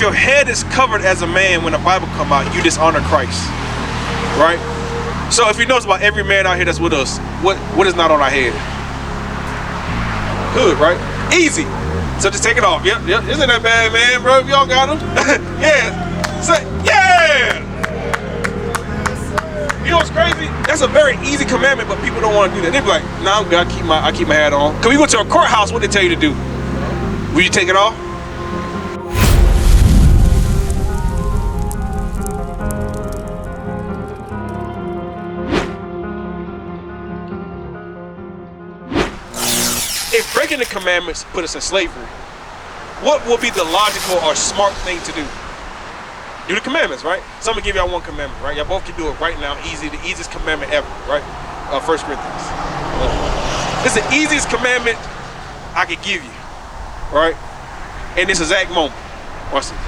If your head is covered as a man when the Bible come out, you dishonor Christ, right? So if you notice about every man out here that's with us, what is not on our head? Hood, right? Easy. So just take it off. Yep. Isn't that bad, man, bro? Y'all got them? Yeah. Say, yeah. You know what's crazy? That's a very easy commandment, but people don't want to do that. They be like, nah, I'm good. I keep my hat on. Cause we go to a courthouse, what they tell you to do? Will you take it off? If breaking the commandments put us in slavery, what will be the logical or smart thing to do? Do the commandments, right? So I'm gonna give y'all one commandment, right? Y'all both can do it right now, easy, the easiest commandment ever, right? 1 Corinthians. This is the easiest commandment I could give you, right? In this exact moment. Watch this.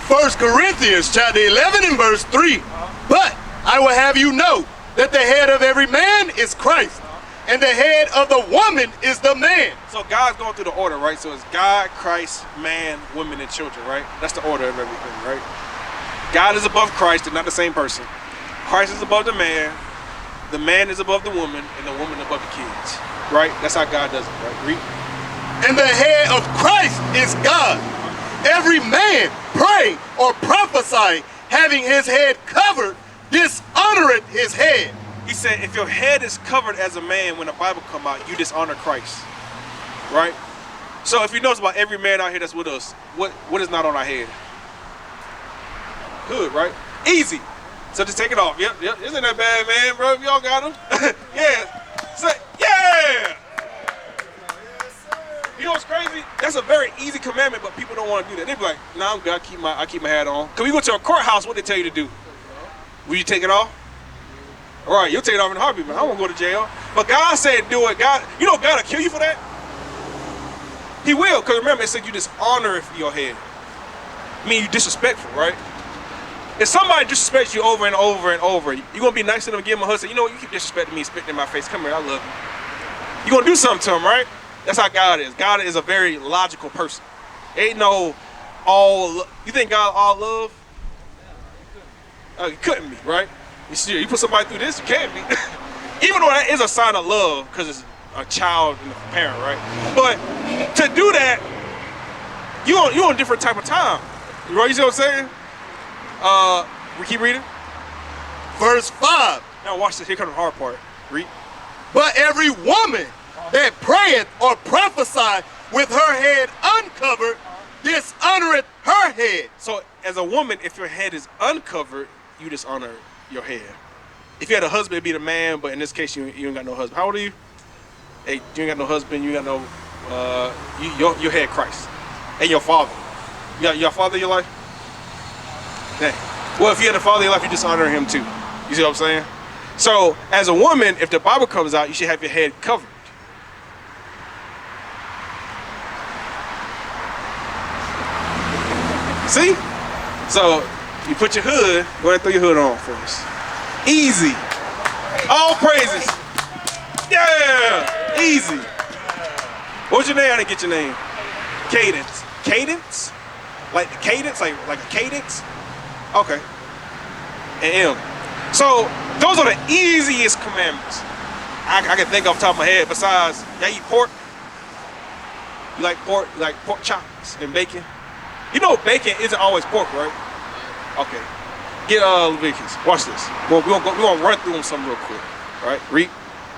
1 Corinthians chapter 11 and verse 3. But I will have you know that the head of every man is Christ, and the head of the woman is the man. So God's going through the order, right? So it's God, Christ, man, women, and children, right? That's the order of everything, right? God is above Christ, they're not the same person. Christ is above the man is above the woman, and the woman above the kids, right? That's how God does it, right? Read. And the head of Christ is God. Every man praying or prophesying, having his head covered, dishonoreth his head. He said, if your head is covered as a man when the Bible come out, you dishonor Christ, right? So if you notice about every man out here that's with us, what is not on our head? Hood, right? Easy. So just take it off. Yep. Isn't that bad, man, bro? Y'all got them? Yeah. Say, yeah. You know what's crazy? That's a very easy commandment, but people don't want to do that. They be like, nah, I'm good. I keep my hat on. Cause we go to a courthouse, what they tell you to do? Will you take it off? All right, you'll take it off in a heartbeat, man. I won't go to jail. But God said do it. God, you know God will kill you for that? He will, because remember, it said you dishonor your head. I mean, you disrespectful, right? If somebody disrespects you over and over and over, you going to be nice to them and give them a hug, say, you know what, you keep disrespecting me, spitting in my face. Come here, I love you. You're going to do something to them, right? That's how God is. God is a very logical person. Ain't no all, you think God all love? You couldn't be, right? You put somebody through this, you can't be. Even though that is a sign of love, because it's a child and a parent, right? But to do that, you on a different type of time. Right? You see what I'm saying? We keep reading. Verse 5. Now watch this. Here comes the hard part. Read. But every woman that prayeth or prophesieth with her head uncovered dishonoreth her head. So as a woman, if your head is uncovered, you dishonor your head. If you had a husband, it'd be the man, but in this case, you ain't got no husband. How old are you? Hey, you ain't got no husband, you ain't got no, your head Christ. And your father. You got your father in your life? Dang. Well, if you had a father in your life, you dishonor him too. You see what I'm saying? So, as a woman, if the Bible comes out, you should have your head covered. See? So, you put your hood, go ahead and throw your hood on for us. Easy. All praises. Yeah. Easy. What's your name? I didn't get your name. Cadence. Cadence? Like the cadence? Like a cadence? Okay. And M. So those are the easiest commandments I can think off the top of my head. Besides, y'all eat pork? You like pork? You like pork chops and bacon? You know bacon isn't always pork, right? Okay. Get Leviticus. Watch this. We're gonna run through them some real quick. All right? Read.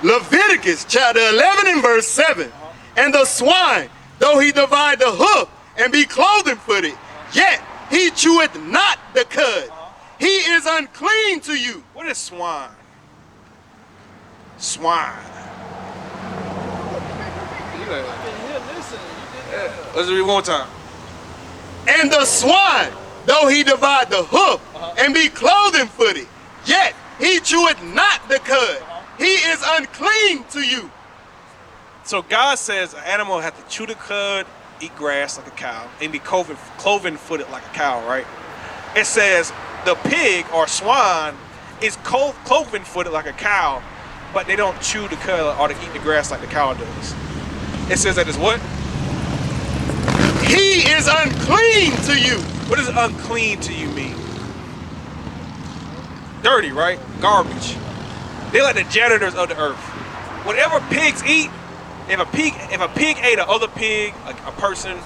Leviticus chapter 11 and verse 7. And the swine, though he divide the hoof and be cloven footed, yet he cheweth not the cud. He is unclean to you. What is swine? Swine. Let's read one more time. And the swine, though he divide the hoof and be cloven footed, yet he cheweth not the cud. He is unclean to you. So God says an animal has to chew the cud, eat grass like a cow, and be cloven footed like a cow, right? It says the pig or swine is cloven footed like a cow, but they don't chew the cud or to eat the grass like the cow does. It says that it's what? He is unclean to you. What does unclean to you mean? Dirty, right? Garbage. They're like the janitors of the earth. Whatever pigs eat, if a pig ate another pig, a person,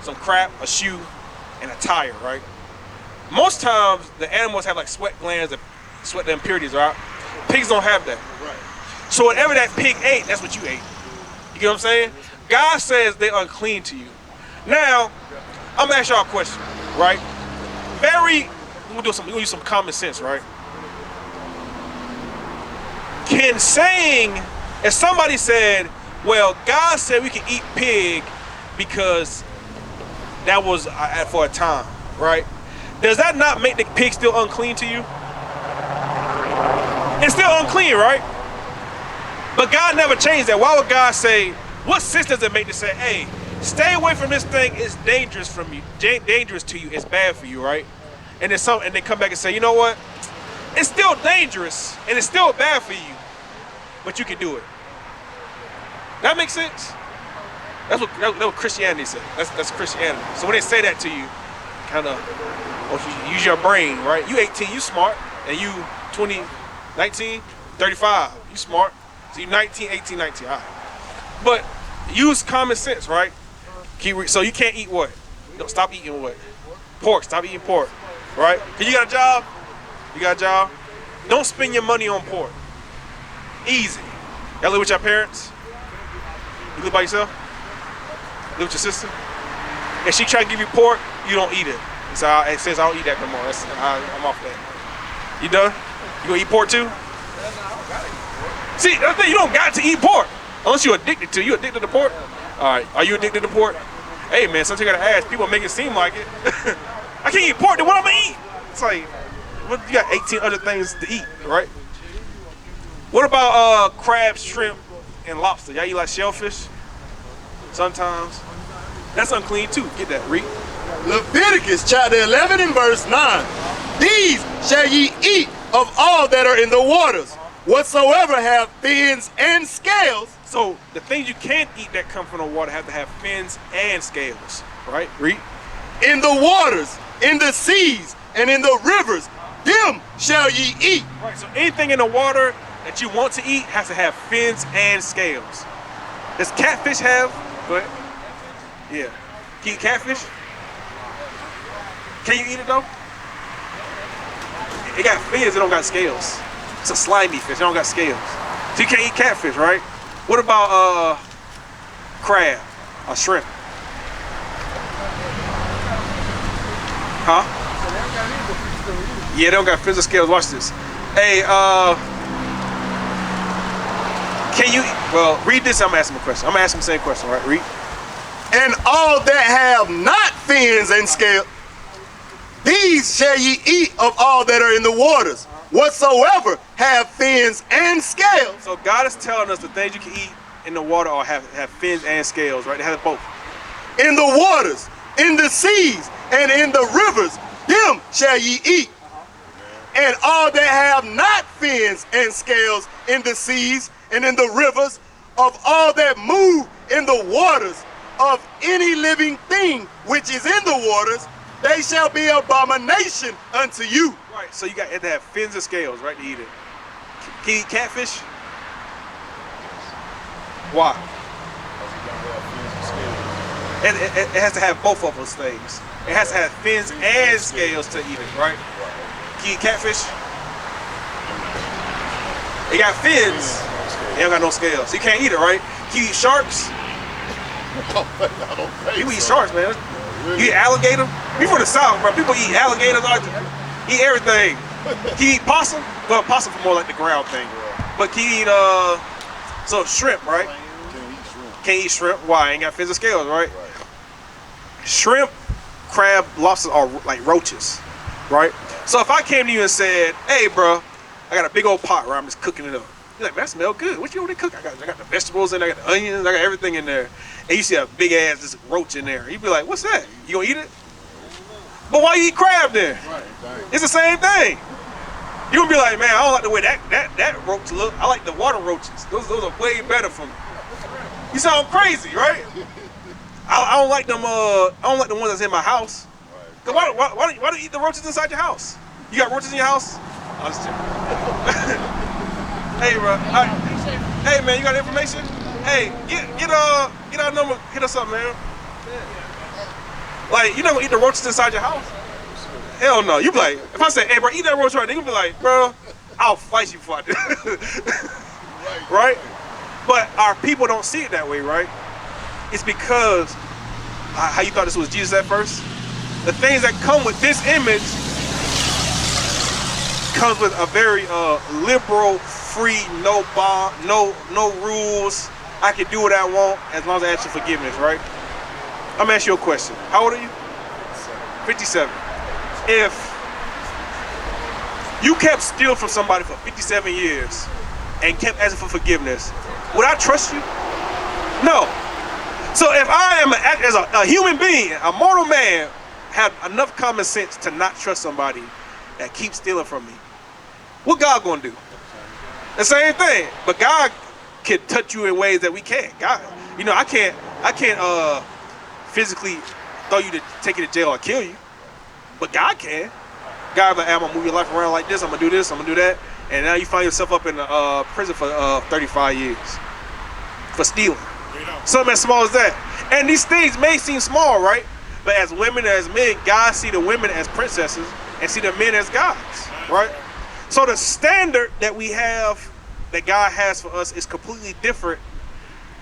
some crap, a shoe, and a tire, right? Most times the animals have like sweat glands that sweat the impurities, right? Pigs don't have that. Right. So whatever that pig ate, that's what you ate. You get what I'm saying? God says they're unclean to you. Now, I'm gonna ask y'all a question, right? We'll use some common sense, right? If somebody said, well, God said we can eat pig because that was for a time, right? Does that not make the pig still unclean to you? It's still unclean, right? But God never changed that. Why would God say, what sense does it make to say, hey, stay away from this thing, it's dangerous from you, dangerous to you, it's bad for you, right? And then they come back and say, you know what? It's still dangerous and it's still bad for you, but you can do it. That makes sense? That's what Christianity said. That's Christianity. So when they say that to you, kind of, you use your brain, right? You 18, you smart, and you 20, 19, 35, you smart. So you 19, 18, 19, all right. But use common sense, right? So you can't eat what? Don't stop eating what? Pork, stop eating pork, right? Cause you got a job? You got a job? Don't spend your money on pork. Easy. Y'all live with your parents? You live by yourself? Live with your sister? If she try to give you pork, you don't eat it. So it says I don't eat that no more. I'm off that. You done? You gonna eat pork too? See, that's the thing, you don't got to eat pork. Unless you're addicted to it. You addicted to pork? Alright, are you addicted to pork? Hey man, sometimes you gotta ask. People make it seem like it. I can't eat pork, then what am I gonna eat? It's like, you got 18 other things to eat, right? What about crab, shrimp, and lobster? Y'all eat like shellfish? Sometimes. That's unclean too. Get that, read. Leviticus chapter 11 and verse 9. These shall ye eat of all that are in the waters, whatsoever have fins and scales. So the things you can't eat that come from the water have to have fins and scales, right? Read. In the waters, in the seas, and in the rivers, them shall ye eat. Right, so anything in the water that you want to eat has to have fins and scales. Does catfish have? But yeah. Can you eat catfish? Can you eat it though? It got fins, it don't got scales. It's a slimy fish, it don't got scales. So you can't eat catfish, right? What about crab or shrimp? Huh? Yeah, they don't got fins or scales. Watch this. Hey, can you, well, read this, I'm gonna ask him a question. I'm gonna ask him the same question, right? Read. And all that have not fins and scales, these shall ye eat of all that are in the waters, whatsoever have fins and scales. So God is telling us the things you can eat in the water or have fins and scales, right? They have both. In the waters, in the seas, and in the rivers, them shall ye eat. And all that have not fins and scales in the seas and in the rivers, of all that move in the waters, of any living thing which is in the waters, they shall be abomination unto you. Right, so you got to have fins and scales, right, to eat it. Can you eat catfish? Why? It has to have both of those things. It has to have fins and scales to eat it, right? Can you eat catfish? It got fins, it don't got no scales. So you can't eat it, right? Can you eat sharks? People eat sharks, man. You eat alligator? We from the South, bro. People eat alligators, eat everything. Can you eat possum? Well, possum for more like the ground thing. But can you eat, so shrimp, right? Can't eat shrimp. Why? Ain't got fins and scales, right? Shrimp, crab, lobsters are like roaches, right? So if I came to you and said, hey, bro, I got a big old pot where I'm just cooking it up. You're like, man, that smells good. What you want to cook? I got the vegetables in there, I got the onions, I got everything in there. And you see a big ass just roach in there. You'd be like, what's that? You gonna eat it? But why you eat crab then? It's the same thing. You gonna be like, man, I don't like the way that roach look. I like the water roaches. Those are way better for me. You sound crazy, right? I don't like them. I don't like the ones that's in my house. Why do you eat the roaches inside your house? You got roaches in your house? I was joking. Hey, bro. Hey, man, you got information? Hey, get our number. Hit us up, man. Like, you never eat the roaches inside your house? Hell no. You be like, if I say, hey, bro, eat that roach right there, you be like, bro, I'll fight you for it. Right? But our people don't see it that way, right? It's because, how you thought this was Jesus at first? The things that come with this image comes with a very liberal, free, no bond, no rules. I can do what I want as long as I ask for forgiveness, right? I'm gonna ask you a question. How old are you? 57. If you kept stealing from somebody for 57 years and kept asking for forgiveness, would I trust you? No. So if I am, as a human being, a mortal man, have enough common sense to not trust somebody that keeps stealing from me, what God gonna do? The same thing. But God can touch you in ways that we can't. God, you know, I can't physically throw you to take you to jail or kill you. But God can. God like, I'm gonna move your life around like this, I'm gonna do this, I'm gonna do that. And now you find yourself up in prison for 35 years for stealing. Something as small as that. And these things may seem small, right? But as women, as men, God see the women as princesses and see the men as gods, right? So the standard that we have, that God has for us, is completely different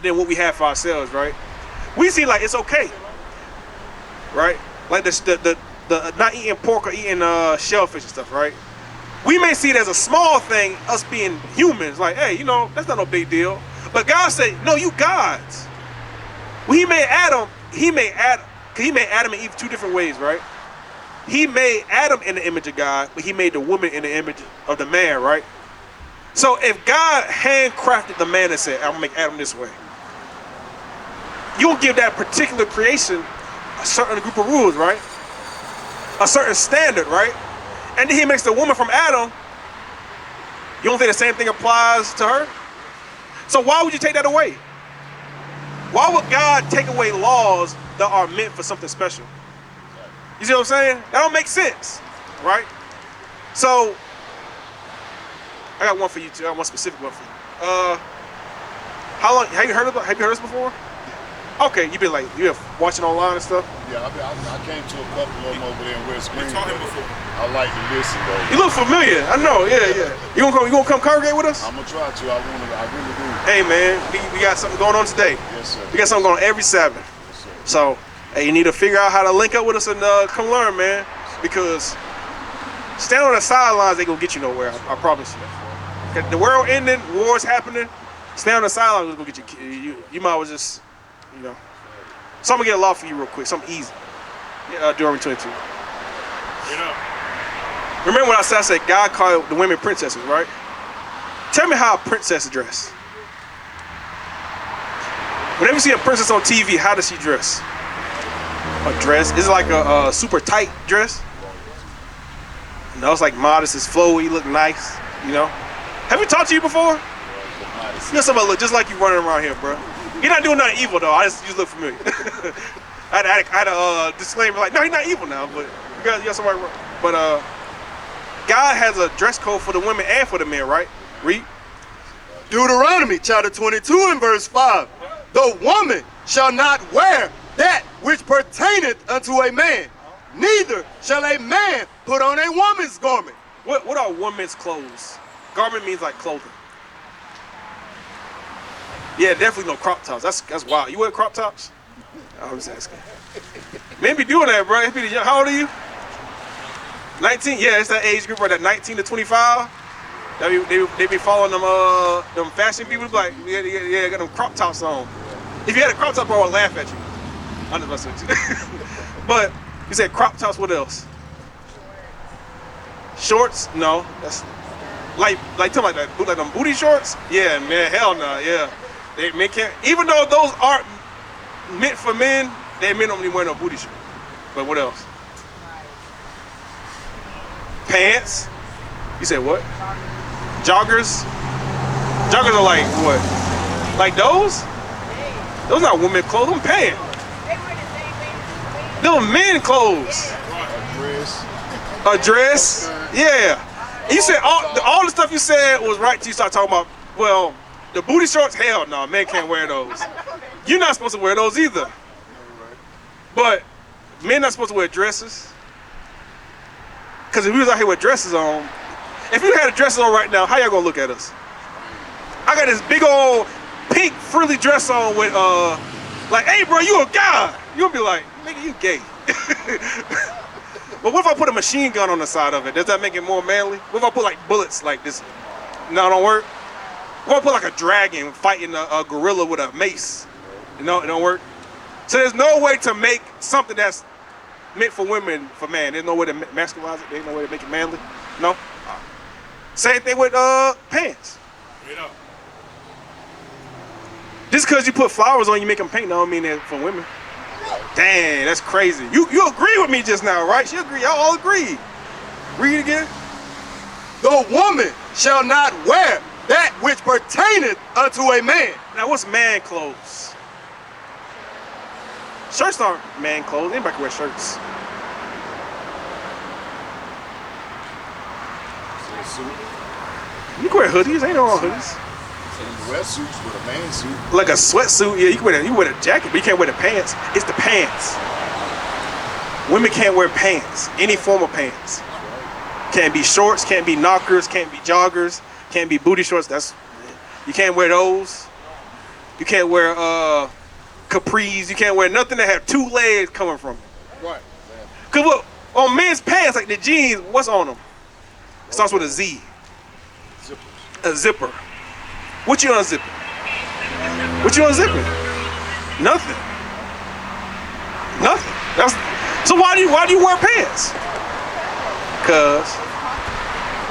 than what we have for ourselves, right? We see like it's okay, right? Like the not eating pork or eating shellfish and stuff, right? We may see it as a small thing, us being humans, like, hey, you know, that's not no big deal. But God said, no, you gods. Well, He made Adam and Eve two different ways, right? He made Adam in the image of God, but He made the woman in the image of the man, right? So if God handcrafted the man and said, I'm gonna make Adam this way, you'll give that particular creation a certain group of rules, right? A certain standard, right? And then He makes the woman from Adam. You don't think the same thing applies to her? So why would you take that away? Why would God take away laws that are meant for something special? You see what I'm saying? That don't make sense, right? So I got one for you too. I got one specific one for you. How long have you heard this before? Okay, you been watching online and stuff? Yeah, I came to a couple of them over there in West Greenville. I like to listen though. You look familiar. I know. Yeah. You gonna come congregate with us? I'm gonna try to. I really do. Hey man, we got something going on today. Yes, sir. We got something going on every Sabbath. Yes, sir. So, hey, you need to figure out how to link up with us and come learn, man. Because stand on the sidelines, they gonna get you nowhere. I promise you. The world ending, wars happening. Stand on the sidelines, gonna get you. You might as well just, you know. So I'm gonna get a law for you real quick. Something easy. Deuteronomy 22. Remember what I said God called the women princesses, right? Tell me how a princess dress. Whenever you see a princess on TV, how does she dress? A dress? Is it like a super tight dress? No, it's like modest, it's flowy, look nice, you know? Have we talked to you before? You know, somebody look just like you running around here, bro. You're not doing nothing evil though, you just look familiar. I had a disclaimer like, no, he's not evil now, but you got somebody, but God has a dress code for the women and for the men, right? Read. Deuteronomy chapter 22 and verse 5. The woman shall not wear that which pertaineth unto a man, neither shall a man put on a woman's garment. What are women's clothes? Garment means like clothing. Yeah, definitely no crop tops. That's wild. You wear crop tops? I was asking. Men be doing that, bro. How old are you? 19? Yeah, it's that age group, right? That 19 to 25. They be following them fashion people. Like, yeah, got them crop tops on. If you had a crop top, I would laugh at you. I'm just messing with you. But you said crop tops. What else? Shorts? No, that's like tell me like them booty shorts. Yeah, man, hell no. Yeah, men can't. Even though those aren't meant for men, men don't even wear no booty shorts. But what else? Pants. You said what? Joggers. Joggers are like what? Like those? Those not women clothes. Them pants. Them men clothes. A dress? Yeah. And you said all the stuff you said was right till you start talking about, well, the booty shorts, hell no, men can't wear those. You're not supposed to wear those either. But men not supposed to wear dresses. Because if we was out here with dresses on, if you had a dress on right now, how y'all gonna look at us? I got this big old pink frilly dress on with like, hey bro, you a guy. You'll be like, nigga, you gay. But what if I put a machine gun on the side of it? Does that make it more manly? What if I put like bullets like this? No, it don't work. What if I put like a dragon fighting a gorilla with a mace? No, it don't work. So there's no way to make something that's meant for women for man. There's no way to masculinize it. There's no way to make it manly. No. Same thing with pants. Just because you put flowers on, you make them pink, don't mean that for women. Dang, that's crazy. You agree with me just now, right? She agree. Y'all all agree. Read it again. The woman shall not wear that which pertaineth unto a man. Now, what's man clothes? Shirts aren't man clothes. Anybody can wear shirts. You can wear hoodies. Ain't no wrong hoodies. Sweatsuits with a man suit. Like a sweatsuit, yeah, you can wear the jacket, but you can't wear the pants. It's the pants. Women can't wear pants, any form of pants. Can't be shorts, can't be knockers, can't be joggers, can't be booty shorts. You can't wear those. You can't wear capris. You can't wear nothing that have two legs coming from it. Right. Cause look, on men's pants, like the jeans, what's on them? It starts with a Z. Zippers. A zipper. What you unzipping? What you unzipping? Nothing. Nothing. So why do you wear pants? Cause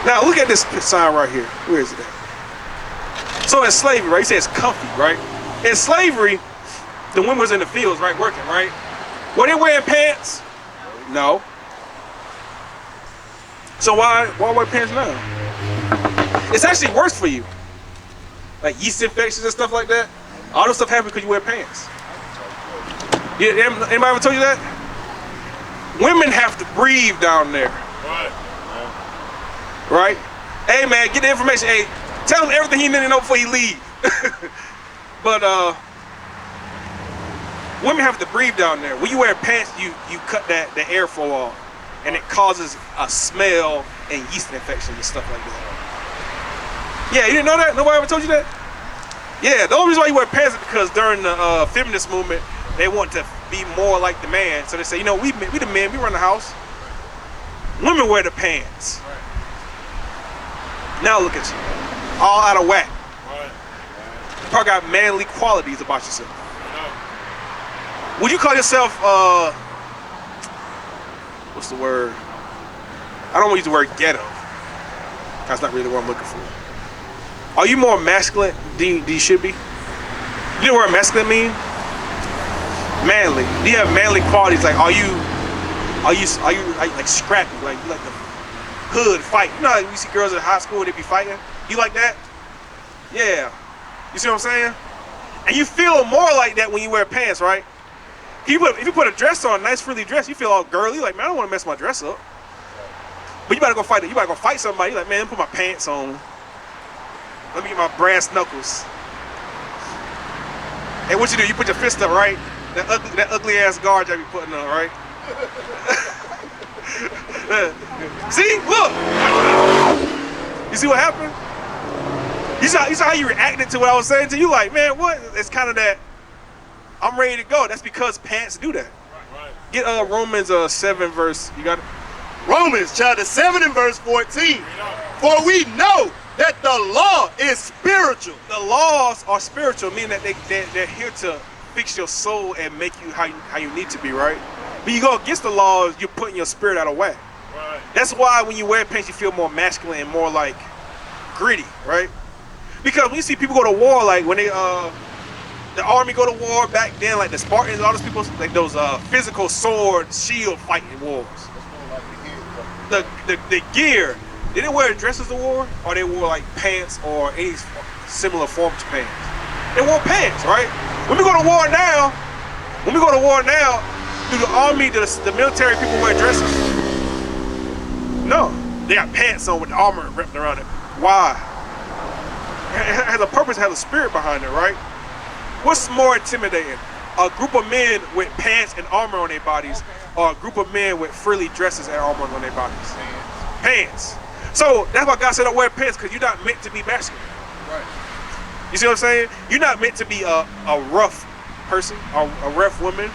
now look at this sign right here. Where is it at? So in slavery, right? You say it's comfy, right? In slavery, the women was in the fields, right, working, right? Were they wearing pants? No. So why wear pants now? It's actually worse for you. Like yeast infections and stuff like that. All this stuff happens because you wear pants. Yeah, anybody ever told you that? Women have to breathe down there. Right. Right? Hey man, get the information. Hey, tell him everything he need to know before he leave. But women have to breathe down there. When you wear pants, you cut the airflow off, and it causes a smell and yeast infections and stuff like that. Yeah, you didn't know that? Nobody ever told you that? Yeah, the only reason why you wear pants is because during the feminist movement, they want to be more like the man. So they say, you know, we the men, we run the house. Women wear the pants. Now look at you, all out of whack. You probably got manly qualities about yourself. Would you call yourself, what's the word? I don't want to use the word ghetto. That's not really what I'm looking for. Are you more masculine than you should be? You know what masculine mean? Manly. Do you have manly qualities? Like, are you like scrappy? Like you like the hood fight? You know how you see girls in high school, they be fighting? You like that? Yeah. You see what I'm saying? And you feel more like that when you wear pants, right? If you put a dress on, a nice frilly dress, you feel all girly. Like, man, I don't want to mess my dress up. But you better go fight. You better go fight somebody. You're like, man, put my pants on. Let me get my brass knuckles. And what you do? You put your fist up, right? That ugly ass guard that you putting on, right? See, look. You see what happened? You saw how you reacted to what I was saying to you. Like, man, what? It's kind of that. I'm ready to go. That's because pants do that. Right. Get Romans 7 verse. You got it? Romans chapter 7 and verse 14. For we know that the law is spiritual. The laws are spiritual, meaning that they're here to fix your soul and make you how you need to be, right? But you go against the laws, you're putting your spirit out of whack. Right. That's why when you wear pants, you feel more masculine and more like gritty, right? Because when you see people go to war, like when they the army go to war back then, like the Spartans, all those people, like those physical sword, shield fighting wars. The gear, they didn't wear dresses to war, or they wore like pants or any similar form to pants. They wore pants, right? When we go to war now, do the army, the military people wear dresses? No, they got pants on with the armor wrapped around it. Why? It has a purpose, it has a spirit behind it, right? What's more intimidating? A group of men with pants and armor on their bodies, or a group of men with frilly dresses and armor on their bodies? Pants. So that's why God said don't wear pants, because you're not meant to be masculine. Right. You see what I'm saying? You're not meant to be a rough person, a rough woman.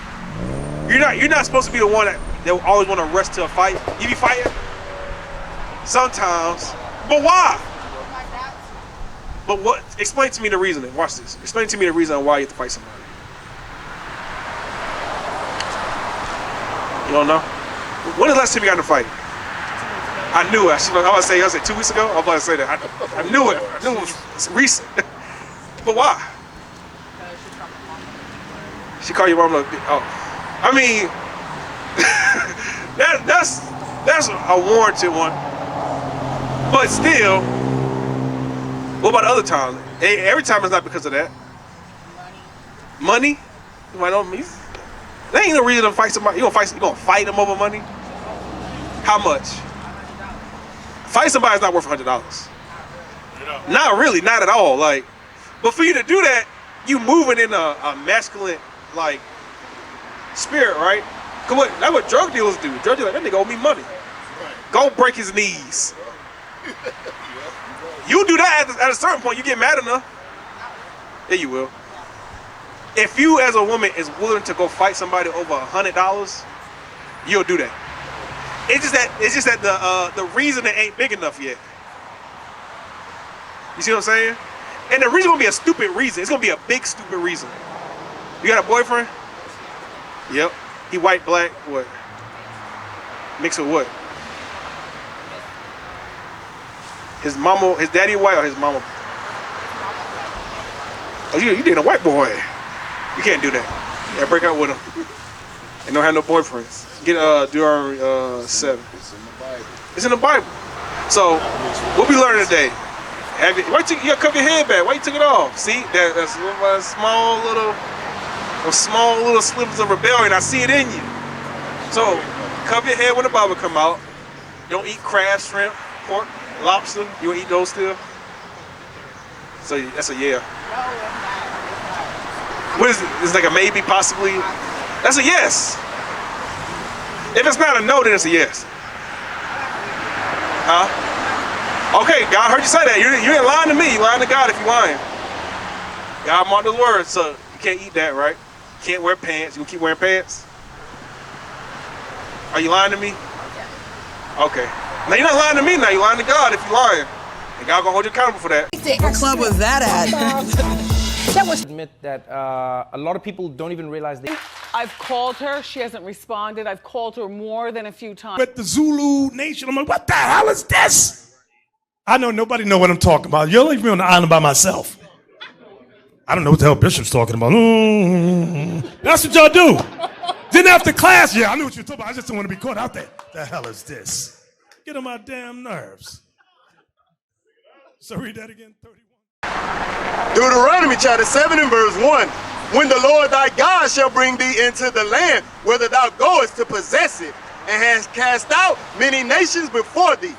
You're not supposed to be the one that always want to rush to a fight. You be fighting? Sometimes. But why? But what? Explain to me the reasoning. Watch this. Explain to me the reason why you have to fight somebody. You don't know? When is the last time you got in a fight? I knew it. I was say 2 weeks ago. I was about to say that. I knew it. I knew it was recent. But why? She called your mom a bitch. Oh, I mean, that's a warranted one. But still, what about other times? Every time it's not because of that. Money? You might know me. There ain't no reason to fight somebody. You gonna fight them over money? How much? Fight somebody's not worth $100. Not really, not at all. Like, but for you to do that, you moving in a masculine like spirit, right? Cause that's what drug dealers do. Drug dealers, that nigga owe me money. Go break his knees. You do that at a certain point. You get mad enough. Yeah, you will. If you as a woman is willing to go fight somebody over $100, you'll do that. It's just that the reason it ain't big enough yet. You see what I'm saying? And the reason gonna be a stupid reason. It's gonna be a big stupid reason. You got a boyfriend? Yep. He white, black, what? Mixed with what? His mama, his daddy white or his mama? Oh, you dating a white boy. You can't do that. You gotta break up with him. And don't have no boyfriends. Get Deuteronomy 7. It's in the Bible. It's in the Bible. So, what we learned today? Why you gotta cover your head back? Why you took it off? See, that's small little slivers of rebellion. I see it in you. So, cover your head when the Bible come out. Don't eat crab, shrimp, pork, lobster. You don't eat those still? So that's a yeah. What is it? It's like a maybe, possibly. That's a yes. If it's not a no, then it's a yes. Huh? Okay, God heard you say that. You ain't lying to me. You lying to God if you lying. God marked those words, so you can't eat that, right? You can't wear pants. You gonna keep wearing pants? Are you lying to me? Okay. Now you're not lying to me now. You're lying to God if you're lying. And God gonna hold you accountable for that. What club was that at? Admit that a lot of people don't even realize they. I've called her. She hasn't responded. I've called her more than a few times. But the Zulu Nation, I'm like, what the hell is this? I know nobody know what I'm talking about. You'll leave me on the island by myself. I don't know what the hell Bishop's talking about. That's what y'all do. Then after class, yeah, I knew what you were talking about. I just don't want to be caught out there. The hell is this? Get on my damn nerves. So read that again, 31. Deuteronomy chapter 7 and verse 1. When the Lord thy God shall bring thee into the land, whither thou goest to possess it, and has cast out many nations before thee,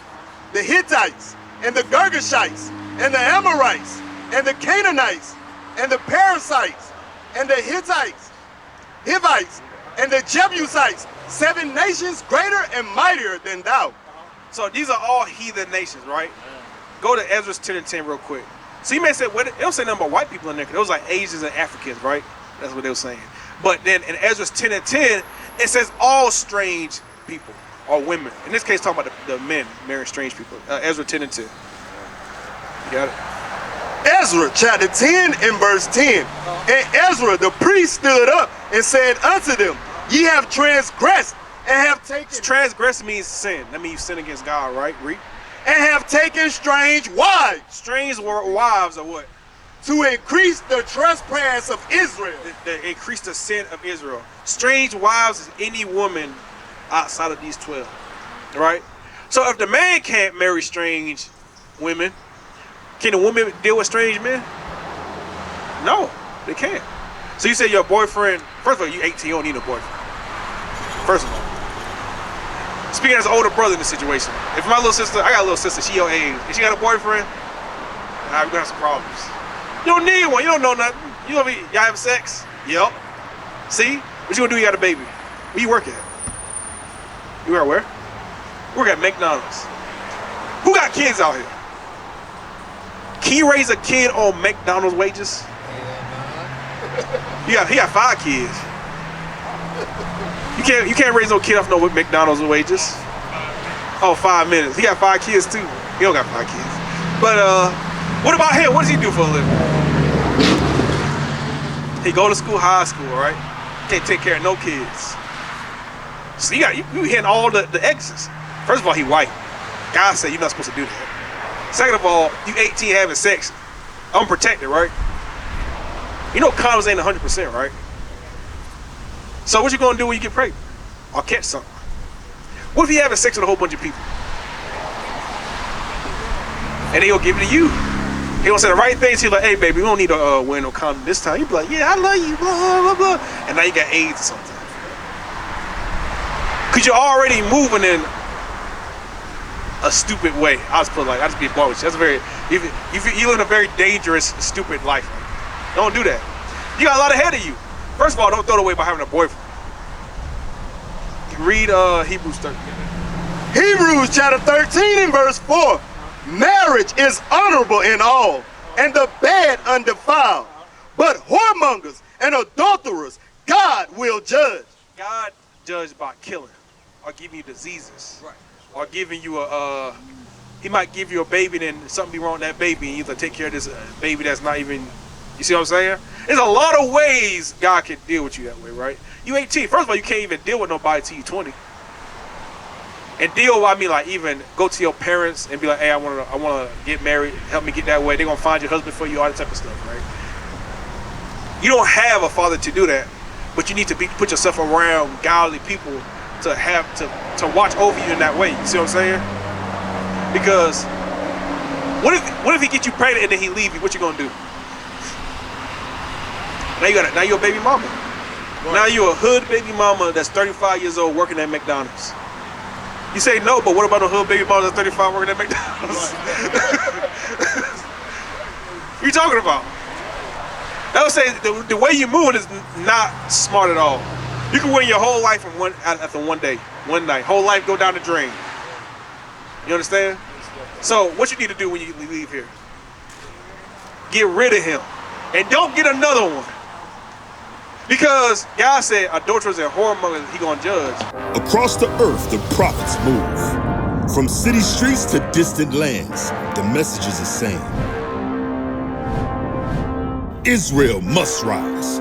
the Hittites, and the Girgashites, and the Amorites, and the Canaanites, and the Perizzites, and the Hivites, and the Jebusites, 7 nations greater and mightier than thou. So these are all heathen nations, right? Go to Ezra 10 and 10 real quick. So you may say, well, it don't say nothing about white people in there, because it was like Asians and Africans, right? That's what they were saying. But then in Ezra 10 and 10, it says all strange people, or women. In this case, talking about the men marrying strange people. Ezra 10 and 10. You got it? Ezra chapter 10 and verse 10. And Ezra the priest stood up and said unto them, ye have transgressed and have taken... Transgress means sin. That means you sin against God, right? Read. And have taken strange wives. Strange wives are what? To increase the trespass of Israel. To increase the sin of Israel. Strange wives is any woman outside of these 12, right? So if the man can't marry strange women, can the woman deal with strange men? No, they can't. So you say your boyfriend, first of all, you 18, you don't need a boyfriend. First of all. speaking as an older brother in this situation, if my little sister, I got a little sister, she your age, and she got a boyfriend, we're gonna have some problems. You don't need one, you don't know nothing. Y'all having sex? Yep. See? What you gonna do? You got a baby. Where you work at? You work where? You work at McDonald's. Who got kids out here? Can you raise a kid on McDonald's wages? He got 5 kids. You can't raise no kid off no McDonald's wages. Oh, 5 minutes. He got 5 kids too. He don't got 5 kids. But what about him? What does he do for a living? He go to school, high school, right? Can't take care of no kids. So you hitting all the X's. First of all, he white. God said you're not supposed to do that. Second of all, you 18 having sex, unprotected, right? You know condoms ain't 100%, right? So what you gonna do when you get pregnant? Or catch something? What if you having sex with a whole bunch of people? And they gonna give it to you. He gonna say the right things. He's like, hey baby, we don't need to wear no condom this time. You be like, yeah, I love you, blah, blah, blah. And now you got AIDS or something. Cause you're already moving in a stupid way. I just be blunt with you. That's you live in a very dangerous, stupid life. Don't do that. You got a lot ahead of you. First of all, don't throw it away by having a boyfriend. Read Hebrews 13. Hebrews chapter 13 and verse 4. Marriage is honorable in all, and the bed undefiled. But whoremongers and adulterers, God will judge. God judged by killing, or giving you diseases, right? Or giving you he might give you a baby, then something be wrong with that baby, and you have to take care of this baby that's not even. You see what I'm saying? There's a lot of ways God can deal with you that way, right? You 18. First of all, you can't even deal with nobody till you 20. And deal, I mean, like even go to your parents and be like, hey, I want to get married. Help me get that way. They're gonna find your husband for you, all that type of stuff, right? You don't have a father to do that, but you need to put yourself around godly people to watch over you in that way. You see what I'm saying? Because what if he get you pregnant and then he leave you? What you gonna do? Now you're a baby mama. Right. Now you're a hood baby mama that's 35 years old working at McDonald's. You say no, but what about a hood baby mama that's 35 working at McDonald's? What are you talking about? I would say the way you're moving is not smart at all. You can win your whole life after one day, one night. Whole life go down the drain. You understand? So what you need to do when you leave here? Get rid of him. And don't get another one. Because God said adulterers and whoremongers he gonna judge. Across the earth the prophets move. From city streets to distant lands, the message is the same. Israel must rise.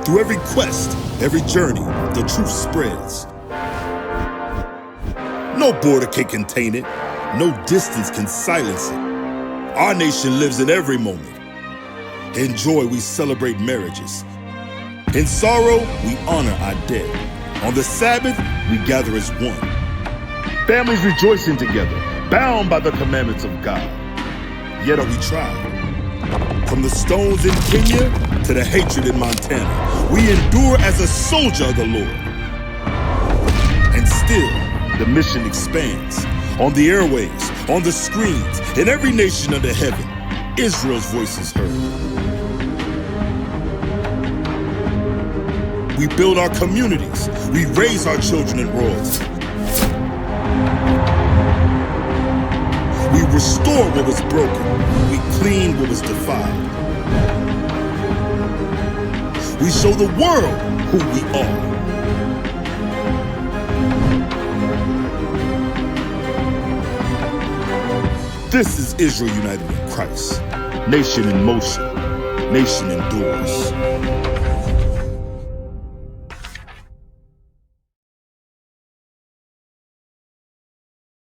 Through every quest, every journey, the truth spreads. No border can contain it. No distance can silence it. Our nation lives in every moment. In joy, we celebrate marriages. In sorrow, we honor our dead. On the Sabbath, we gather as one. Families rejoicing together, bound by the commandments of God. Yet are we tried. From the stones in Kenya to the hatred in Montana, we endure as a soldier of the Lord. And still, the mission expands. On the airwaves, on the screens, in every nation under heaven, Israel's voice is heard. We build our communities. We raise our children in royalty. We restore what was broken. We clean what was defiled. We show the world who we are. This is Israel united in Christ. Nation in motion. Nation endures.